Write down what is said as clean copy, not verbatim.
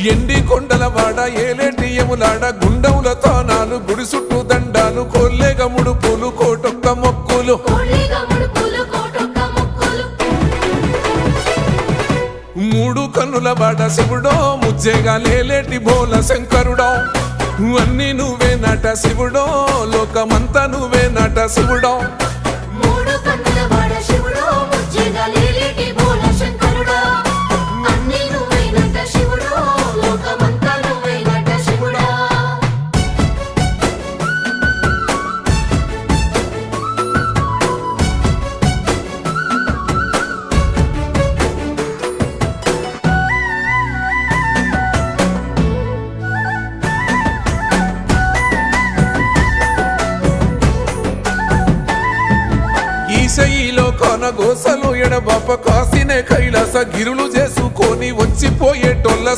ఎండి కొండల వాడ ఏలేటియములాడ గుండముల తానాలు గుడి చుట్టూ దండాలు కొల్లేగ ముడుపులు కోటొక్క మొక్కులు మూడు కన్నుల వాడ శివుడో ముజ్జేగా లేలేటి బోల శంకరుడో అన్ని నువ్వే నట శివుడో లోకమంతా నువ్వే నట శివుడో ఈశయిలో కొనగోసలు ఎడబాప కాసినే కైలాస గిరులు చేసుకొని వచ్చిపోయేటోళ్ళ